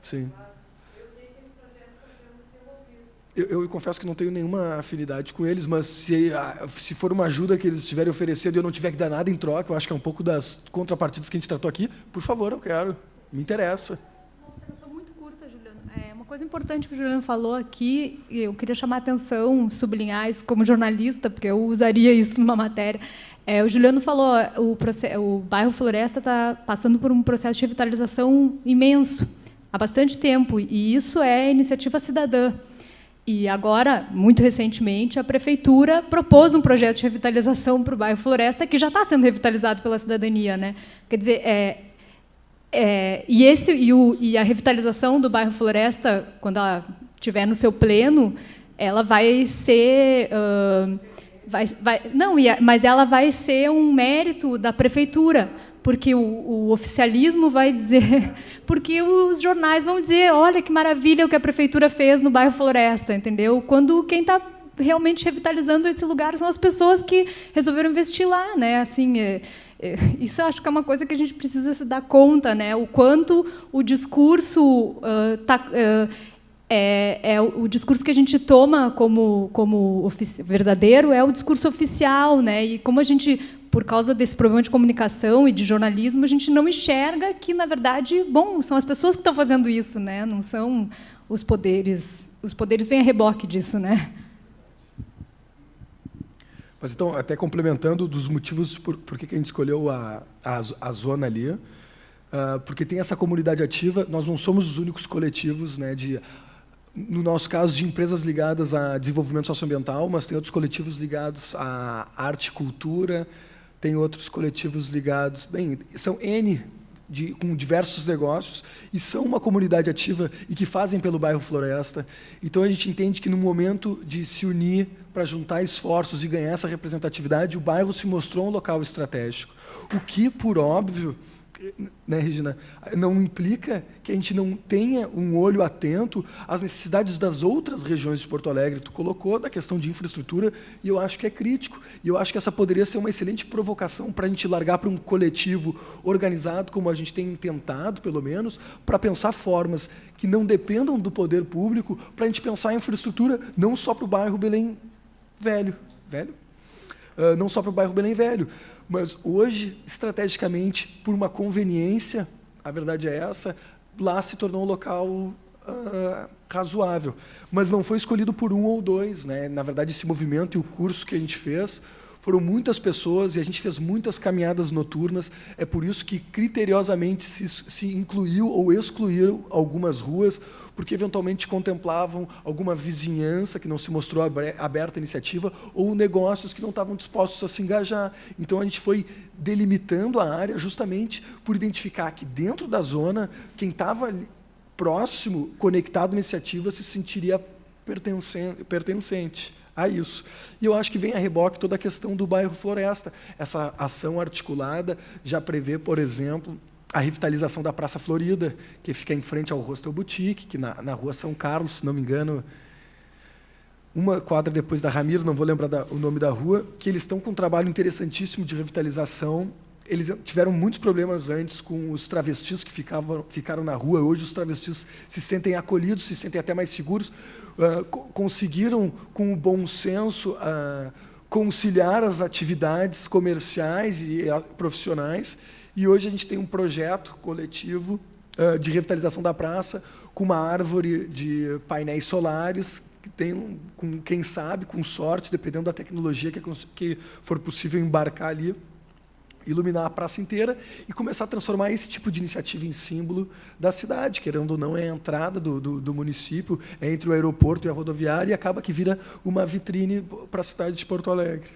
Sim. Eu confesso que não tenho nenhuma afinidade com eles, mas se for uma ajuda que eles estiverem oferecendo e eu não tiver que dar nada em troca, eu acho que é um pouco das contrapartidas que a gente tratou aqui, por favor, eu quero, me interessa. Uma muito curta, Juliano. Uma coisa importante que o Juliano falou aqui, eu queria chamar a atenção, sublinhar isso como jornalista, porque eu usaria isso numa matéria. O Juliano falou, o bairro Floresta está passando por um processo de revitalização imenso, há bastante tempo, e isso é iniciativa cidadã. E agora, muito recentemente, a Prefeitura propôs um projeto de revitalização para o bairro Floresta, que já está sendo revitalizado pela cidadania, né? Quer dizer, e a revitalização do bairro Floresta, quando ela estiver no seu pleno, ela vai ser... mas ela vai ser um mérito da Prefeitura, porque o oficialismo vai dizer, porque os jornais vão dizer, olha que maravilha o que a Prefeitura fez no bairro Floresta, entendeu? Quando quem está realmente revitalizando esse lugar são as pessoas que resolveram investir lá, né? Assim, isso eu acho que é uma coisa que a gente precisa se dar conta, né? O quanto o discurso o discurso que a gente toma como verdadeiro é o discurso oficial, né? E como a gente, por causa desse problema de comunicação e de jornalismo, a gente não enxerga que, na verdade, são as pessoas que estão fazendo isso, né? Não são os poderes. Os poderes vêm a reboque disso, né? Mas, então, até complementando dos motivos por que a gente escolheu a zona ali, porque tem essa comunidade ativa, nós não somos os únicos coletivos, né, no nosso caso, de empresas ligadas a desenvolvimento socioambiental, mas tem outros coletivos ligados à arte e cultura, tem outros coletivos ligados. Bem, são N com diversos negócios e são uma comunidade ativa e que fazem pelo bairro Floresta. Então, a gente entende que, no momento de se unir para juntar esforços e ganhar essa representatividade, o bairro se mostrou um local estratégico. O que, por óbvio, né, Regina, não implica que a gente não tenha um olho atento às necessidades das outras regiões de Porto Alegre. Tu colocou da questão de infraestrutura, e eu acho que é crítico. E eu acho que essa poderia ser uma excelente provocação para a gente largar para um coletivo organizado, como a gente tem tentado, pelo menos, para pensar formas que não dependam do poder público, para a gente pensar a infraestrutura não só para o bairro Belém Velho, não só para o bairro Belém Velho, mas hoje, estrategicamente, por uma conveniência, a verdade é essa, lá se tornou um local razoável. Mas não foi escolhido por um ou dois, né? Na verdade, esse movimento e o curso que a gente fez foram muitas pessoas e a gente fez muitas caminhadas noturnas. É por isso que, criteriosamente, se incluiu ou excluíram algumas ruas, porque eventualmente contemplavam alguma vizinhança que não se mostrou aberta à iniciativa ou negócios que não estavam dispostos a se engajar. Então, a gente foi delimitando a área justamente por identificar que, dentro da zona, quem estava próximo, conectado à iniciativa, se sentiria pertencente a isso. E eu acho que vem a reboque toda a questão do bairro Floresta. Essa ação articulada já prevê, por exemplo, a revitalização da Praça Florida, que fica em frente ao Hostel Boutique, que na Rua São Carlos, se não me engano, uma quadra depois da Ramiro, não vou lembrar o nome da rua, que eles estão com um trabalho interessantíssimo de revitalização. Eles tiveram muitos problemas antes com os travestis que ficaram na rua. Hoje, os travestis se sentem acolhidos, se sentem até mais seguros. Conseguiram, com o bom senso, conciliar as atividades comerciais e profissionais. E hoje a gente tem um projeto coletivo de revitalização da praça, com uma árvore de painéis solares, que tem, quem sabe, com sorte, dependendo da tecnologia que for possível embarcar ali, iluminar a praça inteira e começar a transformar esse tipo de iniciativa em símbolo da cidade, querendo ou não, é a entrada do município, é entre o aeroporto e a rodoviária, e acaba que vira uma vitrine para a cidade de Porto Alegre.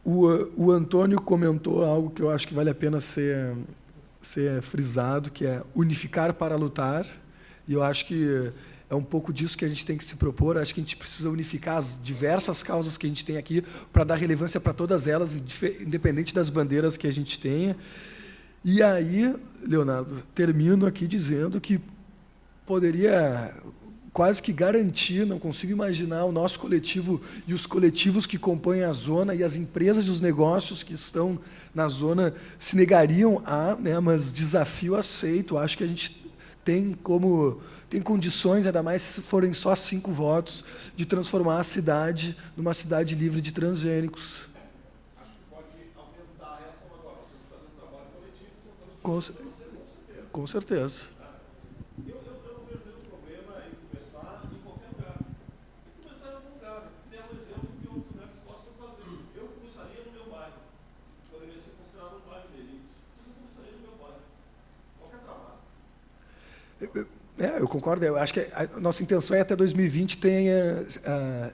O Antônio comentou algo que eu acho que vale a pena ser frisado, que é unificar para lutar, e eu acho que é um pouco disso que a gente tem que se propor. Acho que a gente precisa unificar as diversas causas que a gente tem aqui para dar relevância para todas elas, independente das bandeiras que a gente tenha. E aí, Leonardo, termino aqui dizendo que poderia quase que garantir, não consigo imaginar o nosso coletivo e os coletivos que compõem a zona e as empresas e os negócios que estão na zona se negariam a, né, mas desafio aceito. Acho que a gente tem condições, ainda mais se forem só 5 votos, de transformar a cidade numa cidade livre de transgênicos. Acho que pode aumentar essa agora. Vocês fazem um trabalho coletivo, com certeza. Eu não vejo nenhum problema em começar em qualquer lugar. E começar em algum lugar. Tem um exemplo que outros lugares possam fazer. Eu começaria no meu bairro. Poderia ser considerado um bairro de elite. Eu começaria no meu bairro. Qualquer trabalho. Eu concordo. Eu acho que a nossa intenção é até 2020 tenha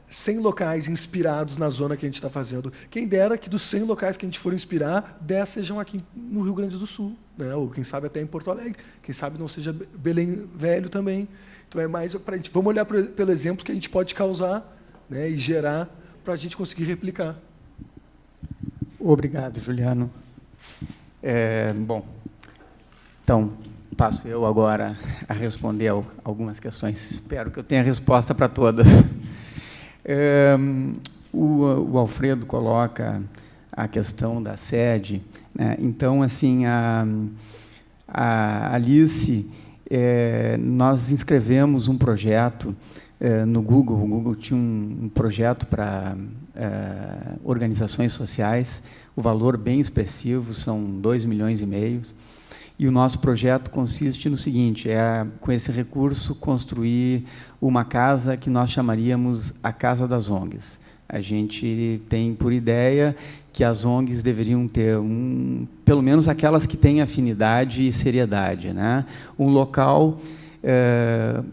100 locais inspirados na zona que a gente está fazendo. Quem dera que dos 100 locais que a gente for inspirar, 10 sejam aqui no Rio Grande do Sul, né? Ou quem sabe até em Porto Alegre, quem sabe não seja Belém Velho também. Então é mais para a gente. Vamos olhar pelo exemplo que a gente pode causar, né, e gerar para a gente conseguir replicar. Obrigado, Juliano. Bom, então passo eu agora a responder algumas questões. Espero que eu tenha resposta para todas. O Alfredo coloca a questão da sede, né? Então, assim, a Alice, nós inscrevemos um projeto no Google. O Google tinha um projeto para organizações sociais, o valor bem expressivo, são 2,5 milhões. E o nosso projeto consiste no seguinte, com esse recurso, construir uma casa que nós chamaríamos a Casa das ONGs. A gente tem por ideia que as ONGs deveriam ter, pelo menos aquelas que têm afinidade e seriedade, né? Um local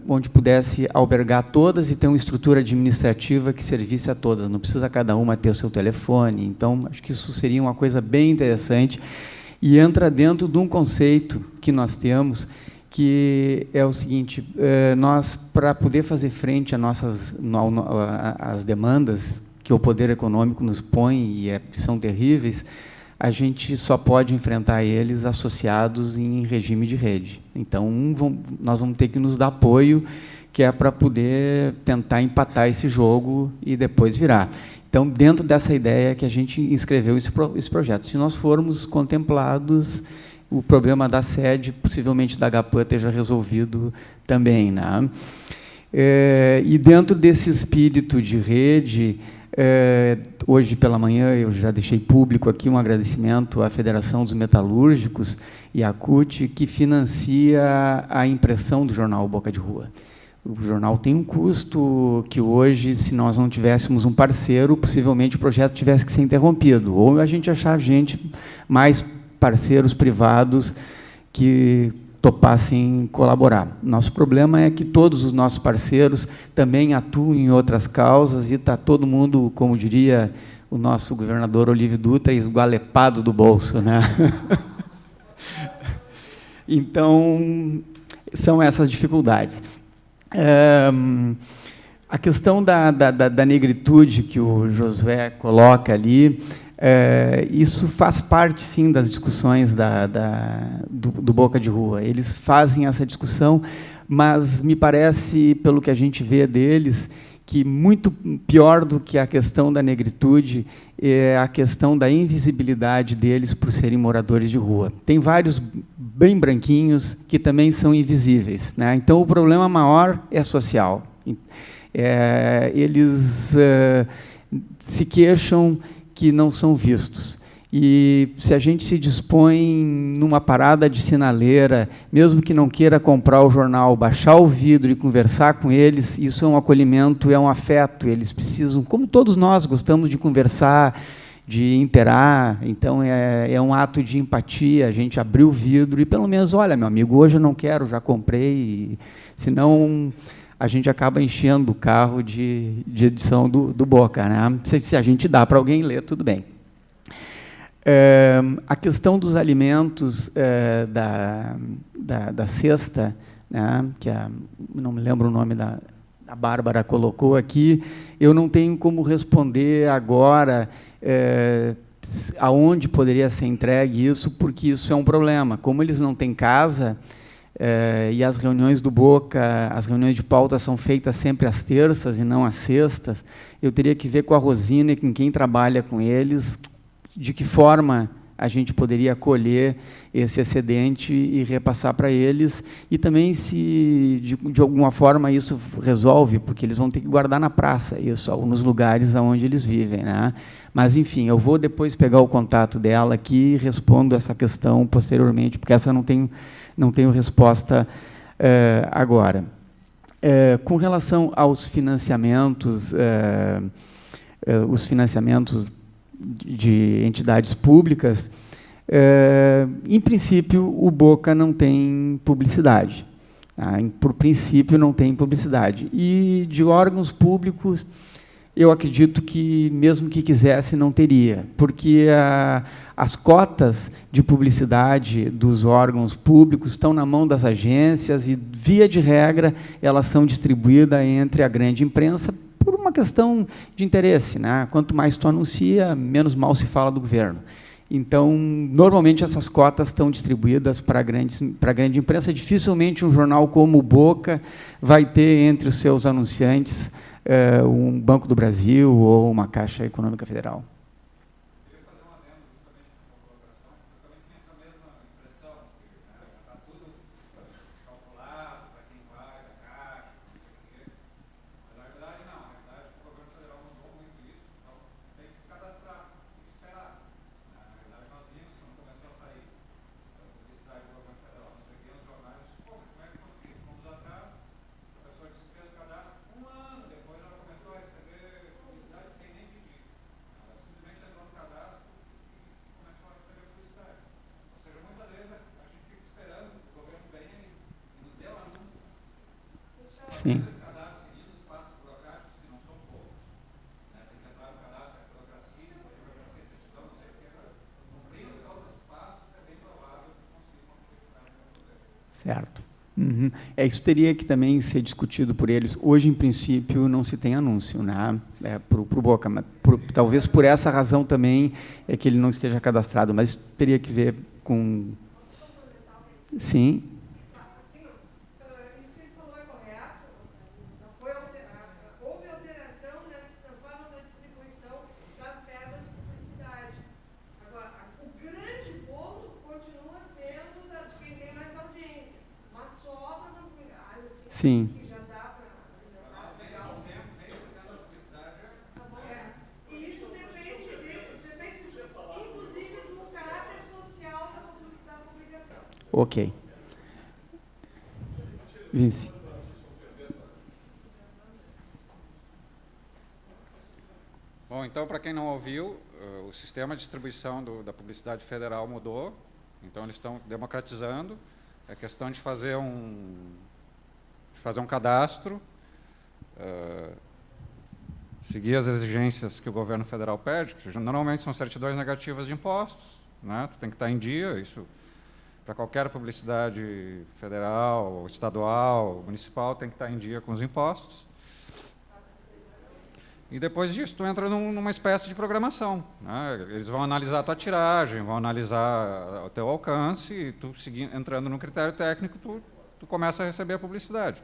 onde pudesse albergar todas e ter uma estrutura administrativa que servisse a todas. Não precisa cada uma ter o seu telefone. Então, acho que isso seria uma coisa bem interessante e entra dentro de um conceito que nós temos, que é o seguinte: nós, para poder fazer frente às demandas que o poder econômico nos põe, e são terríveis, a gente só pode enfrentar eles associados em regime de rede. Então, nós vamos ter que nos dar apoio, que é para poder tentar empatar esse jogo e depois virar. Então, dentro dessa ideia que a gente inscreveu esse projeto. Se nós formos contemplados, o problema da sede, possivelmente da HPAN, esteja resolvido também, né? E dentro desse espírito de rede, hoje pela manhã eu já deixei público aqui um agradecimento à Federação dos Metalúrgicos e à CUT, que financia a impressão do jornal Boca de Rua. O jornal tem um custo que hoje, se nós não tivéssemos um parceiro, possivelmente o projeto tivesse que ser interrompido, ou a gente achar mais parceiros privados que topassem colaborar. Nosso problema é que todos os nossos parceiros também atuam em outras causas e está todo mundo, como diria o nosso governador Olívio Dutra, esgualepado do bolso, né? Então, são essas dificuldades. A questão da negritude que o Josué coloca ali, isso faz parte, sim, das discussões do Boca de Rua. Eles fazem essa discussão, mas me parece, pelo que a gente vê deles, que muito pior do que a questão da negritude é a questão da invisibilidade deles por serem moradores de rua. Tem vários bem branquinhos que também são invisíveis, né? Então, o problema maior é social. Eles se queixam que não são vistos. E se a gente se dispõe numa parada de sinaleira, mesmo que não queira comprar o jornal, baixar o vidro e conversar com eles, isso é um acolhimento, é um afeto. Eles precisam, como todos nós gostamos de conversar, de interar, então é um ato de empatia, a gente abrir o vidro e pelo menos, olha, meu amigo, hoje eu não quero, já comprei, senão a gente acaba enchendo o carro de edição do Boca, né? Se a gente dá para alguém ler, tudo bem. A questão dos alimentos da cesta, né, que não me lembro o nome da Bárbara colocou aqui, eu não tenho como responder agora aonde poderia ser entregue isso, porque isso é um problema. Como eles não têm casa, e as reuniões do Boca, as reuniões de pauta são feitas sempre às terças e não às sextas, eu teria que ver com a Rosina e com quem trabalha com eles, de que forma a gente poderia colher esse excedente e repassar para eles, e também se, de alguma forma, isso resolve, porque eles vão ter que guardar na praça, isso, nos lugares onde eles vivem, né? Mas, enfim, eu vou depois pegar o contato dela aqui e respondo essa questão posteriormente, porque essa não tenho resposta agora. Com relação aos financiamentos, os financiamentos de entidades públicas, em princípio, o Boca não tem publicidade. Tá? Por princípio, não tem publicidade. E de órgãos públicos, eu acredito que, mesmo que quisesse, não teria, porque as cotas de publicidade dos órgãos públicos estão na mão das agências e, via de regra, elas são distribuídas entre a grande imprensa por uma questão de interesse, né? Quanto mais tu anuncia, menos mal se fala do governo. Então, normalmente, essas cotas estão distribuídas para a grande imprensa. Dificilmente um jornal como o Boca vai ter entre os seus anunciantes um Banco do Brasil ou uma Caixa Econômica Federal. Sim. Certo. Uhum. Isso teria que também ser discutido por eles. Hoje, em princípio, não se tem anúncio, né, para o Boca. Mas talvez por essa razão também é que ele não esteja cadastrado, mas teria que ver com... Sim. Sim. E isso depende, inclusive, do caráter social da publicação. Ok. Vince. Bom, então, para quem não ouviu, o sistema de distribuição da publicidade federal mudou, então eles estão democratizando. É questão de fazer um cadastro, seguir as exigências que o governo federal pede, que normalmente são certidões negativas de impostos, né? Tu tem que estar em dia, isso para qualquer publicidade federal, estadual, municipal, tem que estar em dia com os impostos. E depois disso, tu entra numa espécie de programação, né? Eles vão analisar a tua tiragem, vão analisar o teu alcance, e tu entrando no critério técnico, tu começa a receber a publicidade.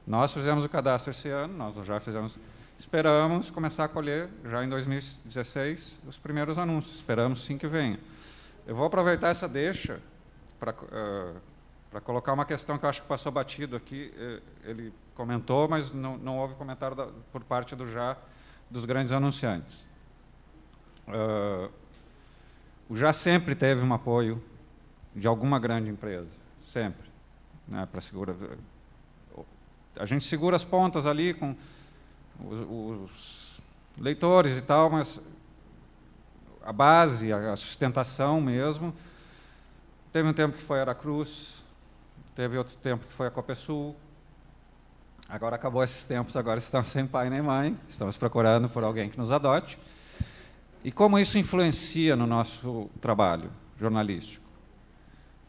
Nós fizemos o cadastro esse ano, nós já fizemos, esperamos começar a colher, já em 2016, os primeiros anúncios, esperamos sim que venha. Eu vou aproveitar essa deixa para colocar uma questão que eu acho que passou batido aqui, ele comentou, mas não houve comentário por parte dos grandes anunciantes. O Já sempre teve um apoio de alguma grande empresa, sempre, né, para segurar. A gente segura as pontas ali com os leitores e tal, mas a base, a sustentação mesmo, teve um tempo que foi a Aracruz, teve outro tempo que foi a Copesul. Agora acabou esses tempos, agora estamos sem pai nem mãe, estamos procurando por alguém que nos adote. E como isso influencia no nosso trabalho jornalístico?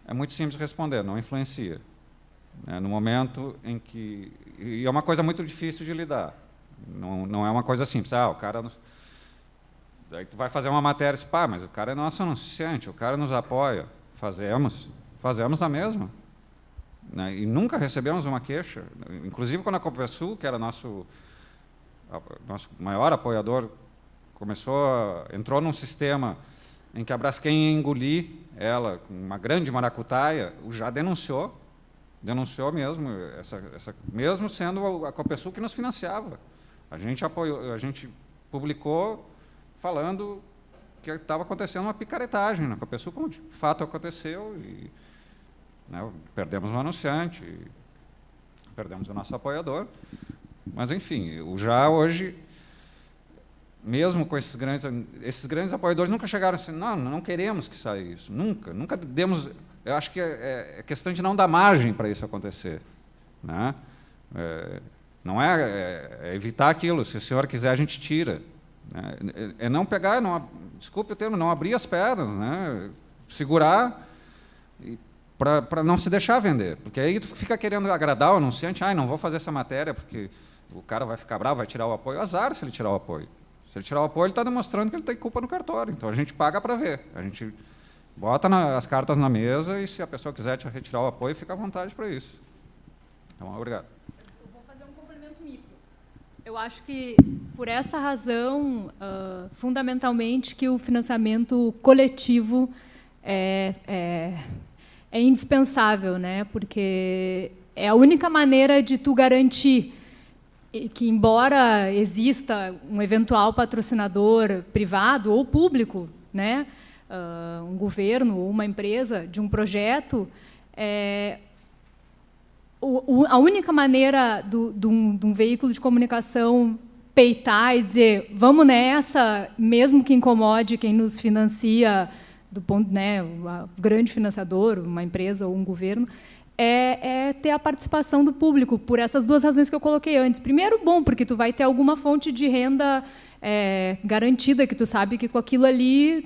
É muito simples responder, não influencia. No momento em que... E é uma coisa muito difícil de lidar. Não é uma coisa simples. O cara... Daí tu vai fazer uma matéria e pá, mas o cara é nosso anunciante, o cara nos apoia. Fazemos na mesma. E nunca recebemos uma queixa. Inclusive, quando a Copesul, que era nosso maior apoiador, entrou num sistema em que a Braskem ia engolir ela com uma grande maracutaia, o Já denunciou mesmo, mesmo sendo a Copesul que nos financiava. A gente publicou falando que estava acontecendo uma picaretagem na Copesul, como de fato aconteceu, e perdemos um anunciante, perdemos o nosso apoiador, mas enfim, o Já hoje, mesmo com esses grandes apoiadores, nunca chegaram assim, não queremos que saia isso, nunca demos. Eu acho que é questão de não dar margem para isso acontecer, né? Não é evitar aquilo, se o senhor quiser a gente tira, né? É não pegar, desculpe o termo, não abrir as pernas, né? Segurar para não se deixar vender, porque aí tu fica querendo agradar o anunciante, não vou fazer essa matéria porque o cara vai ficar bravo, vai tirar o apoio. Azar se ele tirar o apoio. Se ele tirar o apoio, ele está demonstrando que ele tem culpa no cartório. Então a gente paga para ver, a gente bota as cartas na mesa e se a pessoa quiser te retirar o apoio, fica à vontade para isso. Então, obrigado. Eu vou fazer um complemento micro. Eu acho que, por essa razão, fundamentalmente, que o financiamento coletivo é indispensável, né? Porque é a única maneira de tu garantir que, embora exista um eventual patrocinador privado ou público, né? Um governo ou uma empresa de um projeto, a única maneira de um veículo de comunicação peitar e dizer vamos nessa, mesmo que incomode quem nos financia, do ponto, né, o grande financiador, uma empresa ou um governo, é ter a participação do público, por essas duas razões que eu coloquei antes. Primeiro, bom, porque tu vai ter alguma fonte de renda garantida, que tu sabe que com aquilo ali,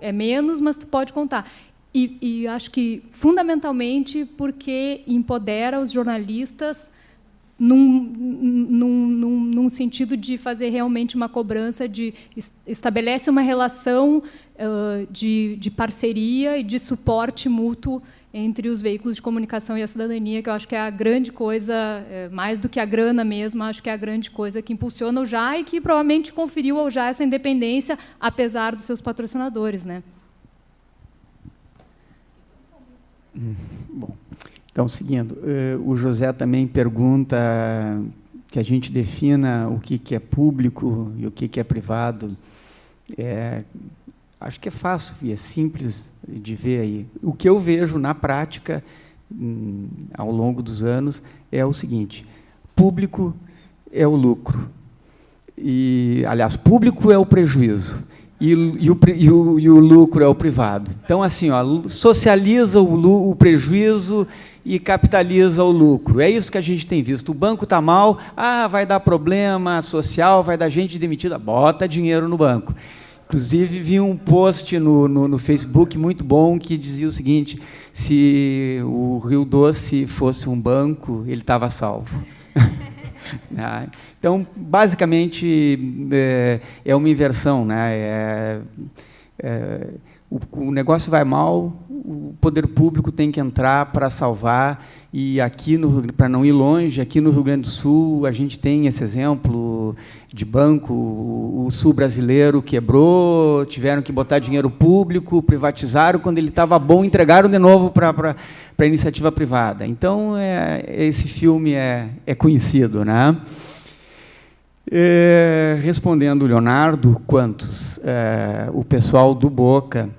é menos, mas tu pode contar. E acho que, fundamentalmente, porque empodera os jornalistas num sentido de fazer realmente uma cobrança, estabelece uma relação de parceria e de suporte mútuo entre os veículos de comunicação e a cidadania, que eu acho que é a grande coisa, mais do que a grana mesmo, acho que é a grande coisa que impulsiona o JA e que provavelmente conferiu ao JA essa independência, apesar dos seus patrocinadores, né? Bom, então, seguindo, o José também pergunta que a gente defina o que é público e o que é privado. Acho que é fácil e é simples de ver aí. O que eu vejo na prática, ao longo dos anos, é o seguinte: público é o lucro. Aliás, público é o prejuízo. E o lucro é o privado. Então, assim, socializa o prejuízo e capitaliza o lucro. É isso que a gente tem visto. O banco está mal, vai dar problema social, vai dar gente demitida, bota dinheiro no banco. Inclusive, vi um post no Facebook muito bom que dizia o seguinte: se o Rio Doce fosse um banco, ele estava salvo. Então, basicamente, é uma inversão, né? O negócio vai mal, o poder público tem que entrar para salvar, e aqui, para não ir longe, aqui no Rio Grande do Sul, a gente tem esse exemplo de banco, o Sul brasileiro quebrou, tiveram que botar dinheiro público, privatizaram, quando ele estava bom, entregaram de novo para a iniciativa privada. Então, esse filme é conhecido, né? Respondendo o Leonardo, quantos? O pessoal do Boca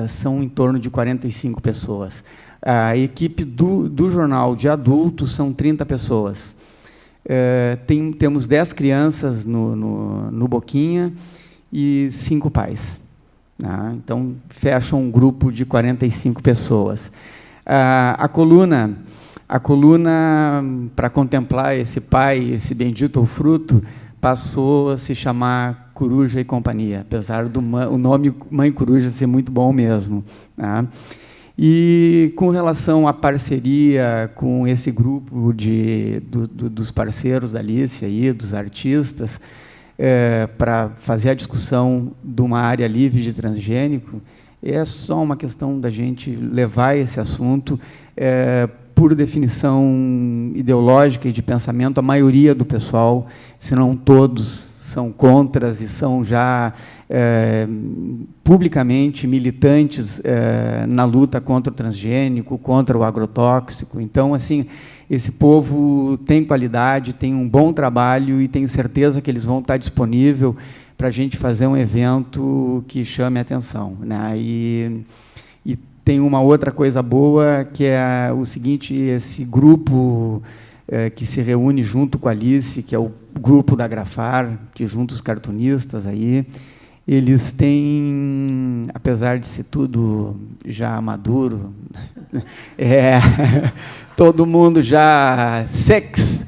são em torno de 45 pessoas. A equipe do jornal de adultos são 30 pessoas. Temos 10 crianças no Boquinha e 5 pais. Então, fecha um grupo de 45 pessoas. A coluna, para contemplar esse pai, esse bendito fruto, passou a se chamar Coruja e Companhia, apesar do o nome Mãe Coruja ser muito bom mesmo. E, com relação à parceria com esse grupo dos parceiros da Alice, dos artistas, para fazer a discussão de uma área livre de transgênico, é só uma questão da gente levar esse assunto. Por definição ideológica e de pensamento, a maioria do pessoal, se não todos, são contras e são já publicamente militantes na luta contra o transgênico, contra o agrotóxico. Então, assim, esse povo tem qualidade, tem um bom trabalho e tenho certeza que eles vão estar disponíveis para a gente fazer um evento que chame a atenção, né? E tem uma outra coisa boa, que é o seguinte: esse grupo que se reúne junto com a Alice, que é o grupo da Grafar, que junta os cartunistas aí, eles têm, apesar de ser tudo já maduro, todo mundo já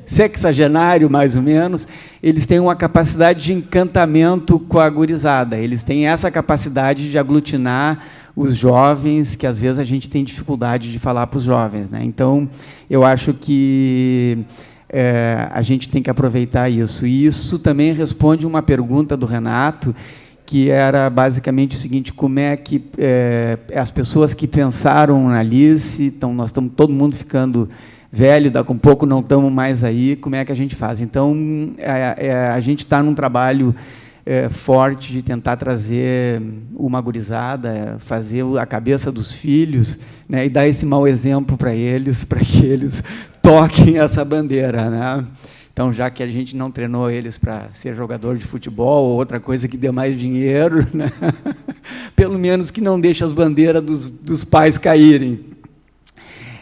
sexagenário, mais ou menos, eles têm uma capacidade de encantamento com a gurizada. Eles têm essa capacidade de aglutinar os jovens, que às vezes a gente tem dificuldade de falar para os jovens, né? Então, eu acho que a gente tem que aproveitar isso. E isso também responde uma pergunta do Renato, que era basicamente o seguinte: como é que as pessoas que pensaram na Alice, então nós estamos todo mundo ficando velho, daqui a um pouco não estamos mais aí, como é que a gente faz? Então, a gente está num trabalho forte de tentar trazer uma gurizada, fazer a cabeça dos filhos, né, e dar esse mau exemplo para que eles toquem essa bandeira, né? Então, já que a gente não treinou eles para ser jogador de futebol ou outra coisa que dê mais dinheiro, né, pelo menos que não deixe as bandeiras dos pais caírem.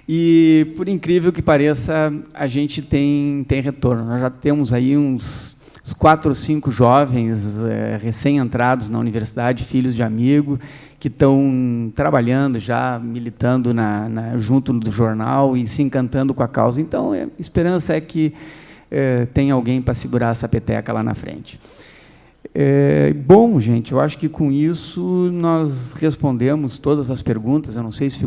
E, por incrível que pareça, a gente tem retorno. Nós já temos aí uns os 4 ou 5 jovens recém-entrados na universidade, filhos de amigo, que estão trabalhando já, militando junto do jornal e se encantando com a causa. Então, a esperança é que tenha alguém para segurar essa peteca lá na frente. Bom, gente, eu acho que com isso nós respondemos todas as perguntas. Eu não sei se